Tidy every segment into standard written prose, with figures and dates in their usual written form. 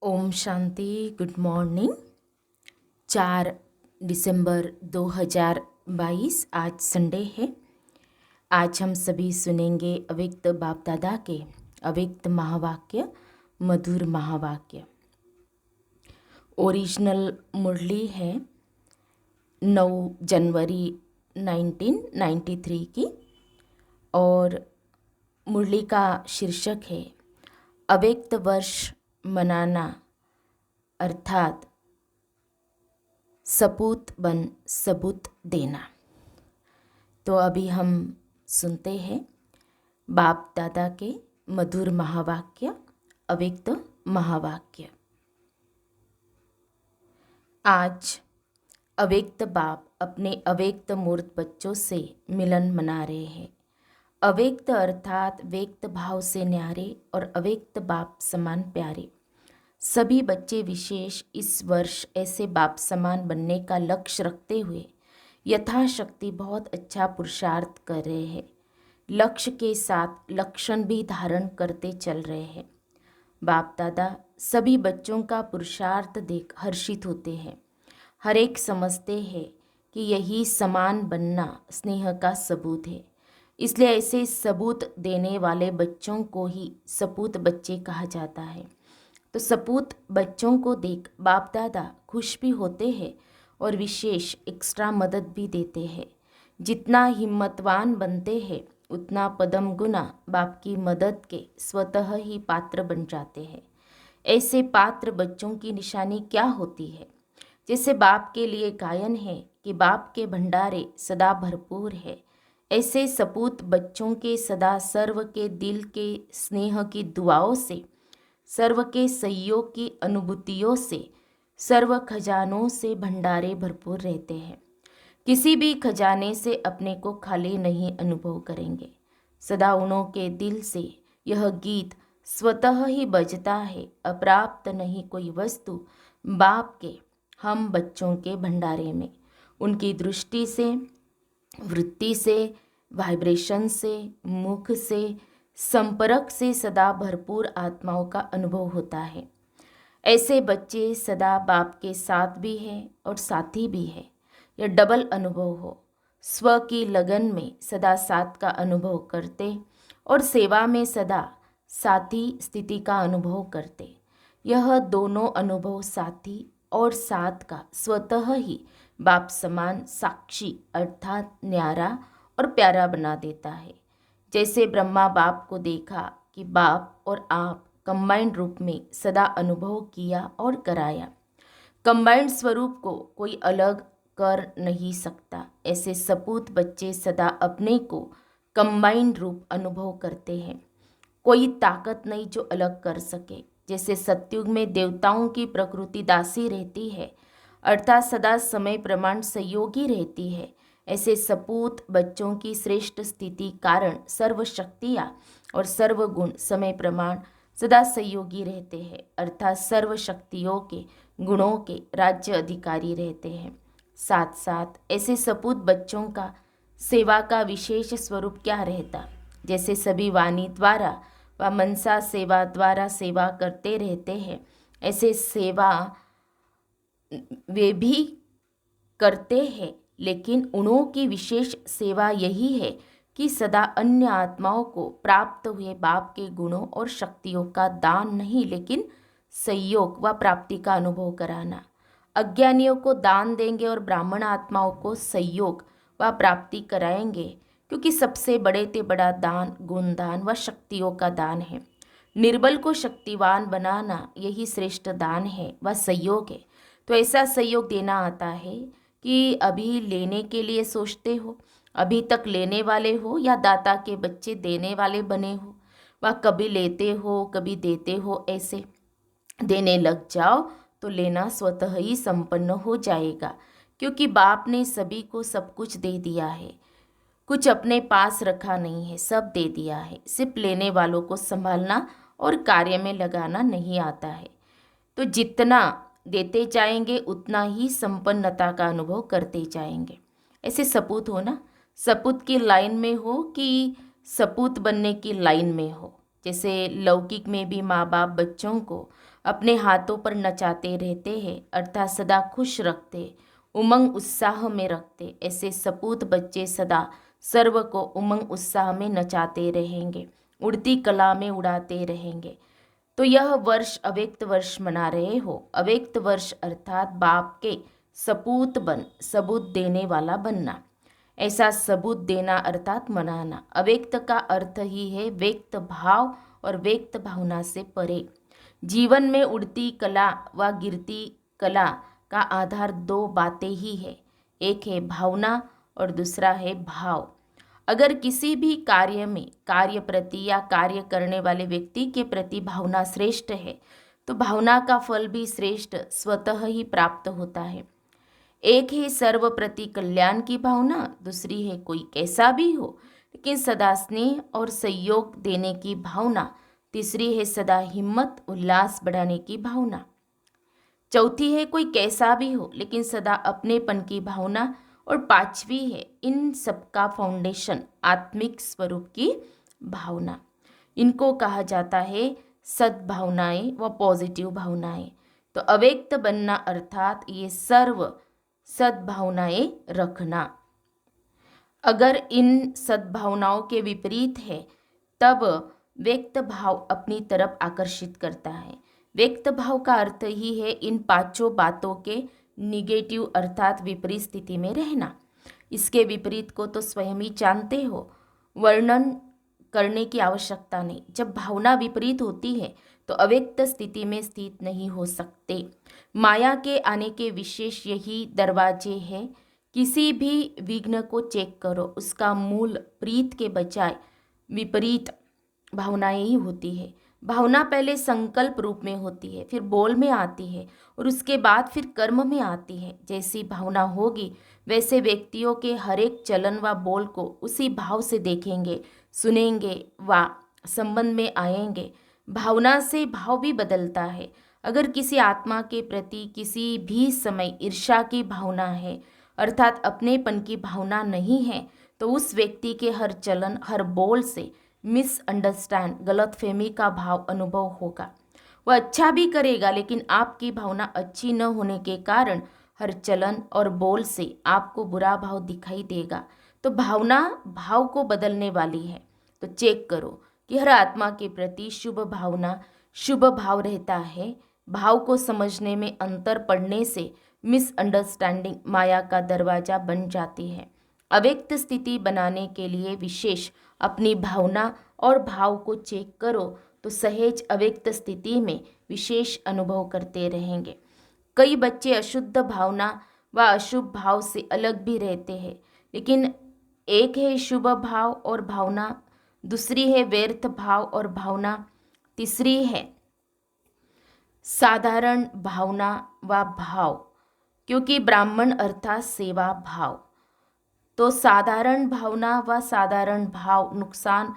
Om Shanti. Good morning. 4 दिसंबर 2022 आज Sunday है। आज हम सभी सुनेंगे अव्यक्त बाप दादा के अव्यक्त महावाक्य, मधुर महावाक्य। ओरिजिनल मुरली है 9 जनवरी 1993 की और मुरली का शीर्षक है अव्यक्त वर्ष मनाना, अर्थात सपूत बन सबूत देना। तो अभी हम सुनते हैं बाप दादा के मधुर महावाक्य, अव्यक्त महावाक्य। आज अव्यक्त बाप अपने अव्यक्त मूर्त बच्चों से मिलन मना रहे हैं। अव्यक्त अर्थात व्यक्त भाव से न्यारे और अव्यक्त बाप समान प्यारे। सभी बच्चे विशेष इस वर्ष ऐसे बाप समान बनने का लक्ष्य रखते हुए यथाशक्ति बहुत अच्छा पुरुषार्थ कर रहे हैं। लक्ष्य के साथ लक्षण भी धारण करते चल रहे हैं। बाप दादा सभी बच्चों का पुरुषार्थ देख हर्षित होते हैं। हर एक समझते हैं कि यही समान बनना स्नेह का सबूत है। इसलिए ऐसे सबूत देने वाले बच्चों को ही सपूत बच्चे कहा जाता है। तो सपूत बच्चों को देख बाप दादा खुश भी होते हैं और विशेष एक्स्ट्रा मदद भी देते हैं। जितना हिम्मतवान बनते हैं उतना पदम गुना बाप की मदद के स्वतः ही पात्र बन जाते हैं। ऐसे पात्र बच्चों की निशानी क्या होती है? जैसे बाप के लिए गायन है कि बाप के भंडारे सदा भरपूर है, ऐसे सपूत बच्चों के सदा सर्व के दिल के स्नेह की दुआओं से, सर्व के सहयोग की अनुभूतियों से, सर्व खजानों से भंडारे भरपूर रहते हैं। किसी भी खजाने से अपने को खाली नहीं अनुभव करेंगे। सदा उनों के दिल से यह गीत स्वतः ही बजता है, अप्राप्त नहीं कोई वस्तु बाप के हम बच्चों के भंडारे में। उनकी दृष्टि से, वृत्ति से, वाइब्रेशन से, मुख से, संपर्क से सदा भरपूर आत्माओं का अनुभव होता है। ऐसे बच्चे सदा बाप के साथ भी है और साथी भी है। यह डबल अनुभव हो। स्व की लगन में सदा साथ का अनुभव करते और सेवा में सदा साथी स्थिति का अनुभव करते। यह दोनों अनुभव साथी और साथ का स्वतः ही बाप समान साक्षी अर्थात न्यारा और प्यारा बना देता है। जैसे ब्रह्मा बाप को देखा कि बाप और आप कंबाइंड रूप में सदा अनुभव किया और कराया। कंबाइंड स्वरूप को कोई अलग कर नहीं सकता। ऐसे सपूत बच्चे सदा अपने को कंबाइंड रूप अनुभव करते हैं। कोई ताकत नहीं जो अलग कर सके। जैसे सत्युग में देवताओं की प्रकृति दासी रहती है अर्थात सदा समय प्रमाण सहयोगी रहती है, ऐसे सपूत बच्चों की श्रेष्ठ स्थिति कारण सर्व शक्तियाँ और सर्व गुण समय प्रमाण सदा सहयोगी रहते हैं अर्थात सर्व शक्तियों के गुणों के राज्य अधिकारी रहते हैं। साथ साथ ऐसे सपूत बच्चों का सेवा का विशेष स्वरूप क्या रहता? जैसे सभी वाणी द्वारा व मनसा सेवा द्वारा सेवा करते रहते हैं, ऐसे सेवा वे भी करते हैं, लेकिन उन्हों की विशेष सेवा यही है कि सदा अन्य आत्माओं को प्राप्त हुए बाप के गुणों और शक्तियों का दान नहीं लेकिन सहयोग व प्राप्ति का अनुभव कराना। अज्ञानियों को दान देंगे और ब्राह्मण आत्माओं को सहयोग व प्राप्ति कराएंगे, क्योंकि सबसे बड़े ते बड़ा दान गुणदान व शक्तियों का दान है। निर्बल को शक्तिवान बनाना यही श्रेष्ठ दान है व सहयोग है। तो ऐसा सहयोग देना आता है कि अभी लेने के लिए सोचते हो, अभी तक लेने वाले हो या दाता के बच्चे देने वाले बने हो, वह कभी लेते हो कभी देते हो। ऐसे देने लग जाओ तो लेना स्वतः ही संपन्न हो जाएगा, क्योंकि बाप ने सभी को सब कुछ दे दिया है। कुछ अपने पास रखा नहीं है, सब दे दिया है। सिर्फ लेने वालों को संभालना और कार्य में लगाना नहीं आता है। तो जितना देते जाएंगे उतना ही संपन्नता का अनुभव करते जाएंगे। ऐसे सपूत हो ना, सपूत की लाइन में हो कि सपूत बनने की लाइन में हो। जैसे लौकिक में भी माँ बाप बच्चों को अपने हाथों पर नचाते रहते हैं, अर्थात सदा खुश रखते, उमंग उत्साह में रखते। ऐसे सपूत बच्चे सदा सर्व को उमंग उत्साह में नचाते रहेंगे, उड़ती कला में उड़ाते रहेंगे। तो यह वर्ष अव्यक्त वर्ष मना रहे हो। अव्यक्त वर्ष अर्थात बाप के सपूत बन, सबूत देने वाला बनना। ऐसा सबूत देना अर्थात मनाना। अव्यक्त का अर्थ ही है व्यक्त भाव और व्यक्त भावना से परे। जीवन में उड़ती कला व गिरती कला का आधार दो बातें ही है, एक है भावना और दूसरा है भाव। अगर किसी भी कार्य में कार्य प्रति या कार्य करने वाले व्यक्ति के प्रति भावना श्रेष्ठ है तो भावना का फल भी श्रेष्ठ स्वतः ही प्राप्त होता है। एक है सर्व प्रति कल्याण की भावना, दूसरी है कोई कैसा भी हो लेकिन सदा स्नेह और सहयोग देने की भावना, तीसरी है सदा हिम्मत उल्लास बढ़ाने की भावना, चौथी है कोई कैसा भी हो लेकिन सदा अपनेपन की भावना, और पांचवी है इन सबका फाउंडेशन आत्मिक स्वरूप की भावना। इनको कहा जाता है सद्भावनाएं व पॉजिटिव भावनाएं। तो अव्यक्त बनना अर्थात ये सर्व सद्भावनाएं रखना। अगर इन सद्भावनाओं के विपरीत है तब व्यक्त भाव अपनी तरफ आकर्षित करता है। व्यक्त भाव का अर्थ ही है इन पांचों बातों के निगेटिव अर्थात विपरीत स्थिति में रहना। इसके विपरीत को तो स्वयं ही जानते हो, वर्णन करने की आवश्यकता नहीं। जब भावना विपरीत होती है तो अव्यक्त स्थिति में स्थित नहीं हो सकते। माया के आने के विशेष यही दरवाजे हैं। किसी भी विघ्न को चेक करो, उसका मूल प्रीत के बजाय विपरीत भावनाएं ही होती है। भावना पहले संकल्प रूप में होती है, फिर बोल में आती है और उसके बाद फिर कर्म में आती है। जैसी भावना होगी वैसे व्यक्तियों के हर एक चलन व बोल को उसी भाव से देखेंगे, सुनेंगे व संबंध में आएंगे। भावना से भाव भी बदलता है। अगर किसी आत्मा के प्रति किसी भी समय ईर्ष्या की भावना है अर्थात अपनेपन की भावना नहीं है तो उस व्यक्ति के हर चलन हर बोल से मिसअंडरस्टैंड गलतफहमी का भाव अनुभव होगा। वह अच्छा भी करेगा लेकिन आपकी भावना अच्छी न होने के कारण हर चलन और बोल से आपको बुरा भाव दिखाई देगा। तो भावना भाव को बदलने वाली है। तो चेक करो कि हर आत्मा के प्रति शुभ भावना शुभ भाव रहता है। भाव को समझने में अंतर पड़ने से मिसअंडरस्टैंडिंग माया का दरवाजा बन जाती है। अव्यक्त स्थिति बनाने के लिए विशेष अपनी भावना और भाव को चेक करो तो सहज अव्यक्त स्थिति में विशेष अनुभव करते रहेंगे। कई बच्चे अशुद्ध भावना व अशुभ भाव से अलग भी रहते हैं, लेकिन एक है शुभ भाव और भावना, दूसरी है व्यर्थ भाव और भावना, तीसरी है साधारण भावना व भाव। क्योंकि ब्राह्मण अर्थात सेवा भाव, तो साधारण भावना व साधारण भाव नुकसान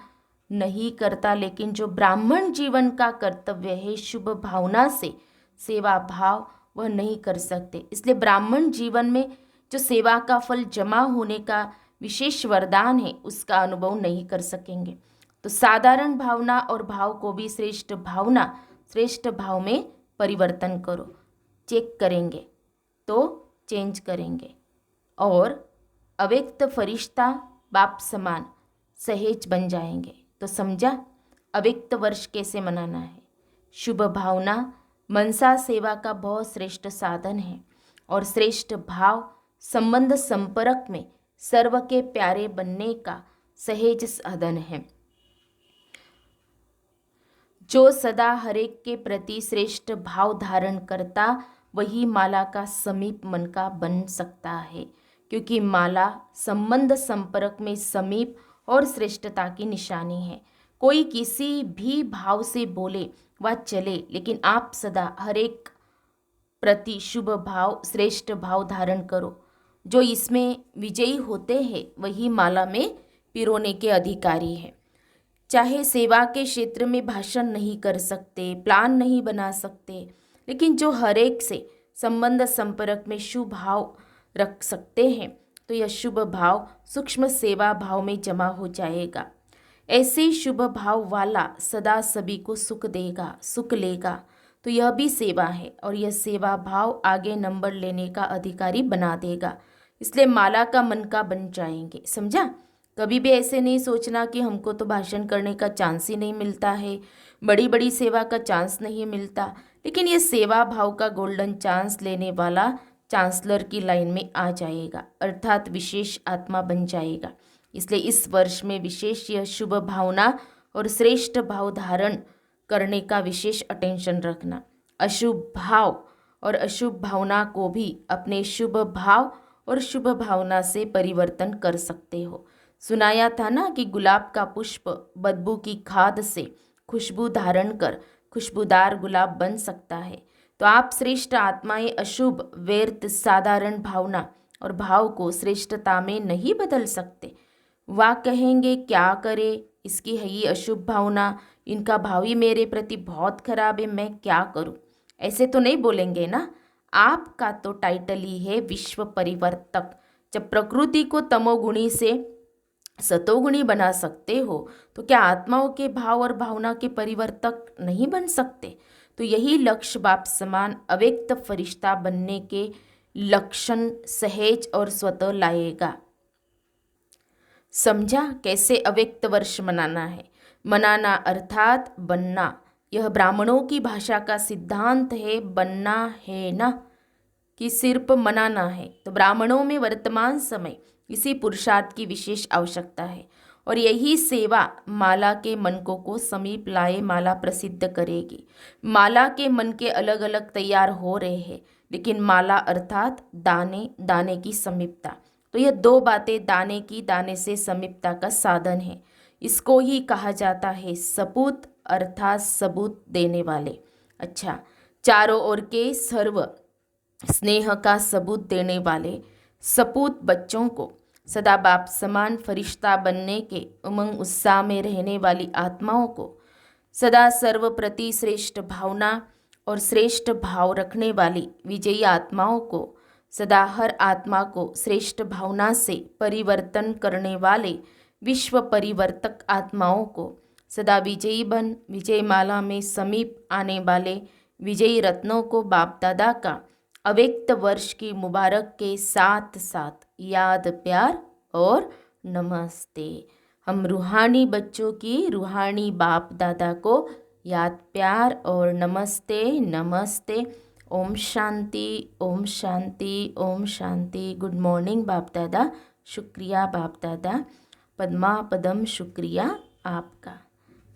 नहीं करता, लेकिन जो ब्राह्मण जीवन का कर्तव्य है शुभ भावना से सेवा भाव वह नहीं कर सकते। इसलिए ब्राह्मण जीवन में जो सेवा का फल जमा होने का विशेष वरदान है उसका अनुभव नहीं कर सकेंगे। तो साधारण भावना और भाव को भी श्रेष्ठ भावना श्रेष्ठ भाव में परिवर्तन करो। चेक करेंगे तो चेंज करेंगे और अव्यक्त फरिश्ता बाप समान सहेज बन जाएंगे। तो समझा अव्यक्त वर्ष कैसे मनाना है। शुभ भावना मनसा सेवा का बहुत श्रेष्ठ साधन है और श्रेष्ठ भाव संबंध संपर्क में सर्व के प्यारे बनने का सहेज साधन है। जो सदा हरेक के प्रति श्रेष्ठ भाव धारण करता वही माला का समीप मन का बन सकता है, क्योंकि माला संबंध संपर्क में समीप और श्रेष्ठता की निशानी है। कोई किसी भी भाव से बोले व चले, लेकिन आप सदा हरेक प्रति शुभ भाव श्रेष्ठ भाव धारण करो। जो इसमें विजयी होते हैं वही माला में पिरोने के अधिकारी है। चाहे सेवा के क्षेत्र में भाषण नहीं कर सकते, प्लान नहीं बना सकते, लेकिन जो हरेक से संबंध संपर्क में शुभ भाव रख सकते हैं तो यह शुभ भाव सूक्ष्म सेवा भाव में जमा हो जाएगा। ऐसे शुभ भाव वाला सदा सभी को सुख देगा, सुख लेगा, तो यह भी सेवा है और यह सेवा भाव आगे नंबर लेने का अधिकारी बना देगा। इसलिए माला का मन का बन जाएंगे, समझा। कभी भी ऐसे नहीं सोचना कि हमको तो भाषण करने का चांस ही नहीं मिलता है, बड़ी बड़ी सेवा का चांस नहीं मिलता। लेकिन ये सेवा भाव का गोल्डन चांस लेने वाला चांसलर की लाइन में आ जाएगा, अर्थात विशेष आत्मा बन जाएगा। इसलिए इस वर्ष में विशेष यह शुभ भावना और श्रेष्ठ भाव धारण करने का विशेष अटेंशन रखना। अशुभ भाव और अशुभ भावना को भी अपने शुभ भाव और शुभ भावना से परिवर्तन कर सकते हो। सुनाया था ना कि गुलाब का पुष्प बदबू की खाद से खुशबू धारण कर खुशबूदार गुलाब बन सकता है। तो आप श्रेष्ठ आत्माएं अशुभ व्यर्थ साधारण भावना और भाव को श्रेष्ठता में नहीं बदल सकते। वाह कहेंगे क्या करे, इसकी है ये अशुभ भावना, इनका भाव ही मेरे प्रति बहुत खराब है, मैं क्या करूं, ऐसे तो नहीं बोलेंगे ना। आपका तो टाइटल ही है विश्व परिवर्तक। जब प्रकृति को तमोगुणी से सतोगुणी बना सकते हो तो क्या आत्माओं के भाव और भावना के परिवर्तक नहीं बन सकते। तो यही लक्ष्य बाप समान अव्यक्त फरिश्ता बनने के लक्षण सहज और स्वतः लाएगा। समझा कैसे अव्यक्त वर्ष मनाना है। मनाना अर्थात बनना, यह ब्राह्मणों की भाषा का सिद्धांत है। बनना है ना कि सिर्फ मनाना है। तो ब्राह्मणों में वर्तमान समय इसी पुरुषार्थ की विशेष आवश्यकता है और यही सेवा माला के मनकों को समीप लाए माला प्रसिद्ध करेगी। माला के मन के अलग अलग तैयार हो रहे हैं, लेकिन माला अर्थात दाने, दाने की समीपता। तो यह दो बातें दाने की, दाने से समीपता का साधन है। इसको ही कहा जाता है सपूत, अर्थात सबूत देने वाले। अच्छा, चारों ओर के सर्व स्नेह का सबूत देने वाले सपूत बच्चों को सदा बाप समान फरिश्ता बनने के उमंग उत्साह में रहने वाली आत्माओं को सदा सर्व प्रति श्रेष्ठ भावना और श्रेष्ठ भाव रखने वाली विजयी आत्माओं को सदा हर आत्मा को श्रेष्ठ भावना से परिवर्तन करने वाले विश्व परिवर्तक आत्माओं को सदा विजयी बन विजय माला में समीप आने वाले विजयी रत्नों को बाप दादा का अव्यक्त वर्ष की मुबारक के साथ साथ याद प्यार और नमस्ते। हम रूहानी बच्चों की रूहानी बाप दादा को याद प्यार और नमस्ते नमस्ते। ओम शांति ओम शांति ओम शांति। गुड मॉर्निंग बाप दादा, शुक्रिया बाप दादा, पद्मा पदम शुक्रिया आपका।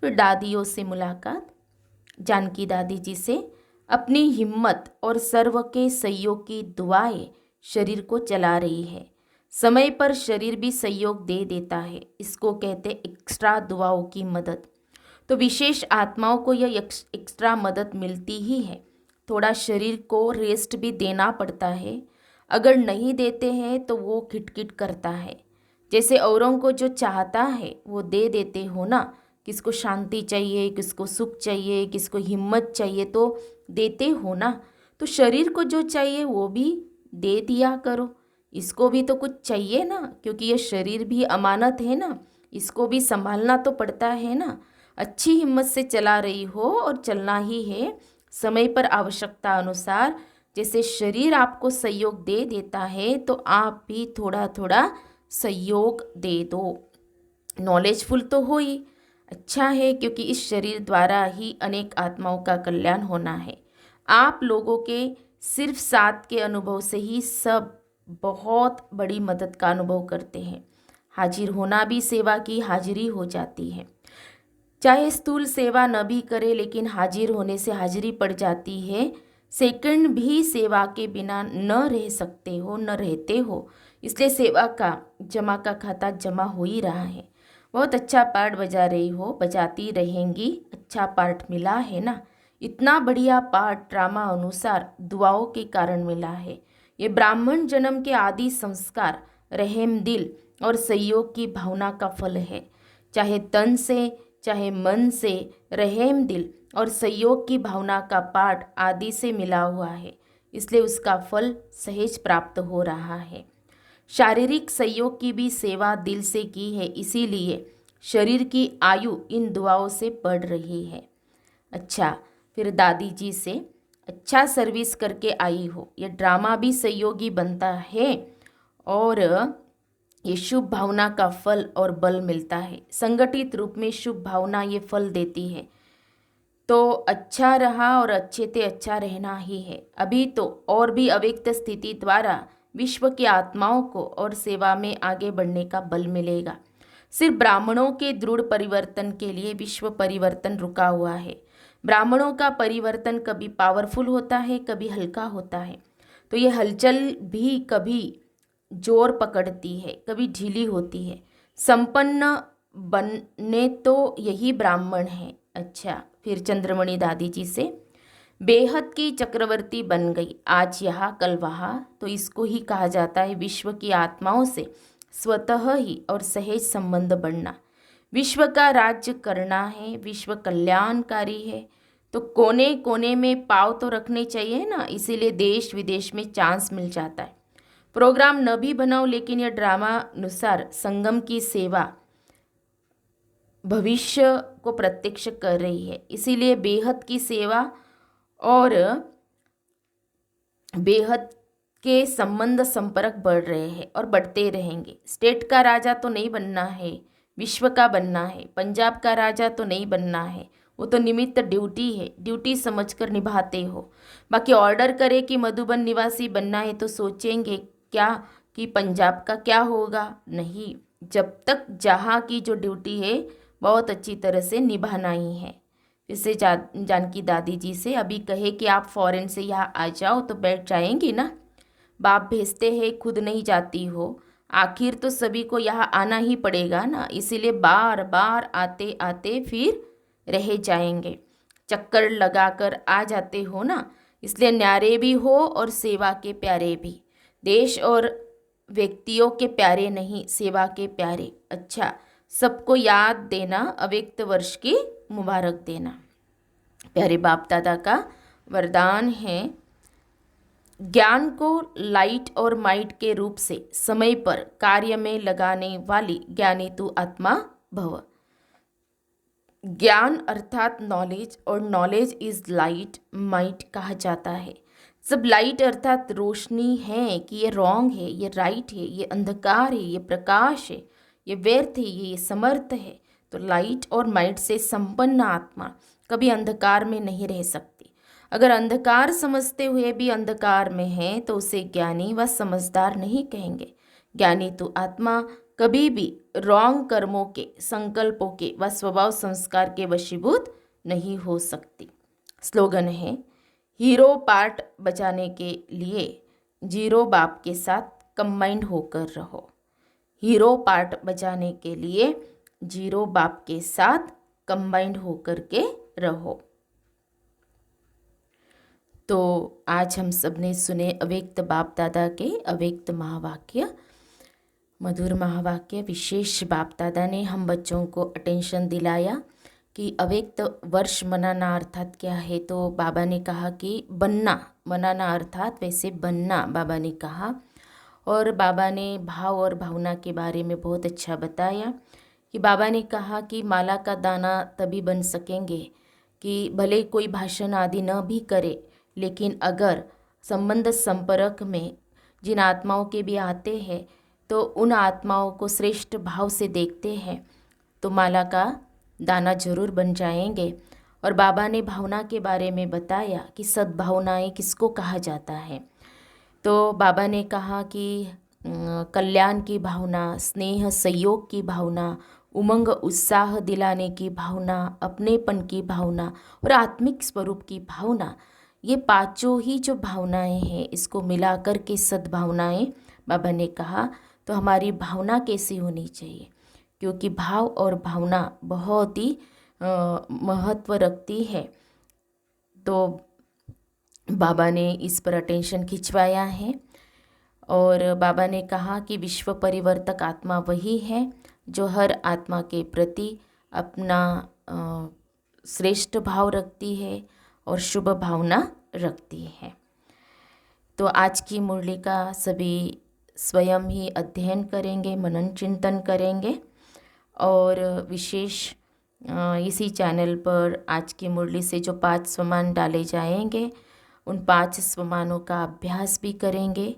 फिर दादियों से मुलाकात। जानकी दादी जी से अपनी हिम्मत और सर्व के सहयोग की दुआएं शरीर को चला रही है। समय पर शरीर भी सहयोग दे देता है, इसको कहते एक्स्ट्रा दुआओं की मदद। तो विशेष आत्माओं को यह एक्स्ट्रा मदद मिलती ही है। थोड़ा शरीर को रेस्ट भी देना पड़ता है, अगर नहीं देते हैं तो वो खिटखिट करता है। जैसे औरों को जो चाहता है वो दे देते हो ना, किसको शांति चाहिए, किसको सुख चाहिए, किसको हिम्मत चाहिए तो देते हो ना। तो शरीर को जो चाहिए वो भी दे दिया करो, इसको भी तो कुछ चाहिए ना, क्योंकि ये शरीर भी अमानत है ना, इसको भी संभालना तो पड़ता है ना। अच्छी हिम्मत से चला रही हो और चलना ही है, समय पर आवश्यकता अनुसार। जैसे शरीर आपको सहयोग दे देता है तो आप भी थोड़ा थोड़ा सहयोग दे दो। नॉलेजफुल तो हो ही अच्छा है, क्योंकि इस शरीर द्वारा ही अनेक आत्माओं का कल्याण होना है। आप लोगों के सिर्फ साथ के अनुभव से ही सब बहुत बड़ी मदद का अनुभव करते हैं। हाजिर होना भी सेवा की हाजिरी हो जाती है। चाहे स्थूल सेवा न भी करे, लेकिन हाजिर होने से हाजिरी पड़ जाती है। सेकंड भी सेवा के बिना न रह सकते हो, न रहते हो। इसलिए सेवा का जमा का खाता जमा हो ही रहा है। बहुत अच्छा पार्ट बजा रही हो, बजाती रहेंगी, अच्छा पार्ट मिला है ना। इतना बढ़िया पार्ट ड्रामा अनुसार दुआओं के कारण मिला है। ये ब्राह्मण जन्म के आदि संस्कार, रहम दिल और सहयोग की भावना का फल है। चाहे तन से चाहे मन से रहम दिल और सहयोग की भावना का पाठ आदि से मिला हुआ है, इसलिए उसका फल सहज प्राप्त हो रहा है। शारीरिक सहयोग की भी सेवा दिल से की है, इसीलिए शरीर की आयु इन दुआओं से बढ़ रही है। अच्छा, फिर दादी जी से अच्छा सर्विस करके आई हो। ये ड्रामा भी सहयोगी बनता है और ये शुभ भावना का फल और बल मिलता है। संगठित रूप में शुभ भावना ये फल देती है। तो अच्छा रहा और अच्छे से अच्छा रहना ही है। अभी तो और भी अव्यक्त स्थिति द्वारा विश्व की आत्माओं को और सेवा में आगे बढ़ने का बल मिलेगा। सिर्फ ब्राह्मणों के दृढ़ परिवर्तन के लिए विश्व परिवर्तन रुका हुआ है। ब्राह्मणों का परिवर्तन कभी पावरफुल होता है, कभी हल्का होता है। तो ये हलचल भी कभी जोर पकड़ती है, कभी ढीली होती है। संपन्न बनने तो यही ब्राह्मण है। अच्छा, फिर चंद्रमणि दादी जी से बेहद की चक्रवर्ती बन गई, आज यहाँ कल वहाँ। तो इसको ही कहा जाता है विश्व की आत्माओं से स्वतः ही और सहज संबंध बढ़ना। विश्व का राज्य करना है, विश्व कल्याणकारी है, तो कोने कोने में पाँव तो रखने चाहिए ना। इसीलिए देश विदेश में चांस मिल जाता है। प्रोग्राम न भी बनाओ, लेकिन यह ड्रामा अनुसार संगम की सेवा भविष्य को प्रत्यक्ष कर रही है। इसीलिए बेहद की सेवा और बेहद के संबंध संपर्क बढ़ रहे हैं और बढ़ते रहेंगे। स्टेट का राजा तो नहीं बनना है, विश्व का बनना है। पंजाब का राजा तो नहीं बनना है, वो तो निमित्त ड्यूटी है, ड्यूटी समझकर निभाते हो। बाकी ऑर्डर करे कि मधुबन निवासी बनना है तो सोचेंगे क्या कि पंजाब का क्या होगा? नहीं, जब तक जहाँ की जो ड्यूटी है बहुत अच्छी तरह से निभाना ही है। इससे जानकी दादी जी से अभी कहे कि आप फॉरेन से यहाँ आ जाओ तो बैठ जाएंगी ना। बाप भेजते हैं, खुद नहीं जाती हो। आखिर तो सभी को यहाँ आना ही पड़ेगा ना, इसीलिए बार बार आते आते फिर रह जाएंगे। चक्कर लगाकर आ जाते हो ना, इसलिए न्यारे भी हो और सेवा के प्यारे भी। देश और व्यक्तियों के प्यारे नहीं, सेवा के प्यारे। अच्छा, सबको याद देना, अव्यक्त वर्ष की मुबारक देना। प्यारे बाप दादा का वरदान है, ज्ञान को लाइट और माइट के रूप से समय पर कार्य में लगाने वाली ज्ञानी तू आत्मा भव। ज्ञान अर्थात नॉलेज और नॉलेज इज लाइट, माइट कहा जाता है। सब लाइट अर्थात रोशनी है कि ये रॉन्ग है, ये राइट है, ये अंधकार है, ये प्रकाश है, ये व्यर्थ है, ये समर्थ है। तो लाइट और माइट से संपन्न आत्मा कभी अंधकार में नहीं रह सकती। अगर अंधकार समझते हुए भी अंधकार में है तो उसे ज्ञानी व समझदार नहीं कहेंगे। ज्ञानी तो आत्मा कभी भी रॉन्ग कर्मों के, संकल्पों के व स्वभाव संस्कार के वशीभूत नहीं हो सकती। स्लोगन है, हीरो पार्ट बचाने के लिए जीरो बाप के साथ कंबाइंड होकर रहो। हीरो पार्ट बचाने के लिए जीरो बाप के साथ कंबाइंड होकर के रहो। तो आज हम सब ने सुने अव्यक्त बाप दादा के अव्यक्त महावाक्य, मधुर महावाक्य। विशेष बाप दादा ने हम बच्चों को अटेंशन दिलाया कि अव्यक्त वर्ष मनाना अर्थात क्या है। तो बाबा ने कहा कि बनना, मनाना अर्थात वैसे बनना, बाबा ने कहा। और बाबा ने भाव और भावना के बारे में बहुत अच्छा बताया कि बाबा ने कहा कि माला का दाना तभी बन सकेंगे कि भले कोई भाषण आदि न भी करे, लेकिन अगर संबंध संपर्क में जिन आत्माओं के भी आते हैं तो उन आत्माओं को श्रेष्ठ भाव से देखते हैं तो माला का दाना जरूर बन जाएंगे। और बाबा ने भावना के बारे में बताया कि सद्भावनाएं किसको कहा जाता है। तो बाबा ने कहा कि कल्याण की भावना, स्नेह सहयोग की भावना, उमंग उत्साह दिलाने की भावना, अपनेपन की भावना और आत्मिक स्वरूप की भावना, ये पांचों ही जो भावनाएं हैं इसको मिलाकर के सद्भावनाएं बाबा ने कहा। तो हमारी भावना कैसी होनी चाहिए, क्योंकि भाव और भावना बहुत ही महत्व रखती है। तो बाबा ने इस पर अटेंशन खिंचवाया है और बाबा ने कहा कि विश्व परिवर्तक आत्मा वही है जो हर आत्मा के प्रति अपना श्रेष्ठ भाव रखती है और शुभ भावना रखती है। तो आज की मुरली का सभी स्वयं ही अध्ययन करेंगे, मनन चिंतन करेंगे और विशेष इसी चैनल पर आज की मुरली से जो 5 स्वमान डाले जाएंगे उन 5 स्वमानों का अभ्यास भी करेंगे,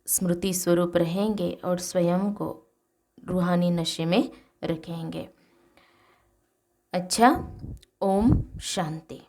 स्मृति स्वरूप रहेंगे और स्वयं को रूहानी नशे में रखेंगे। अच्छा, ओम शांति।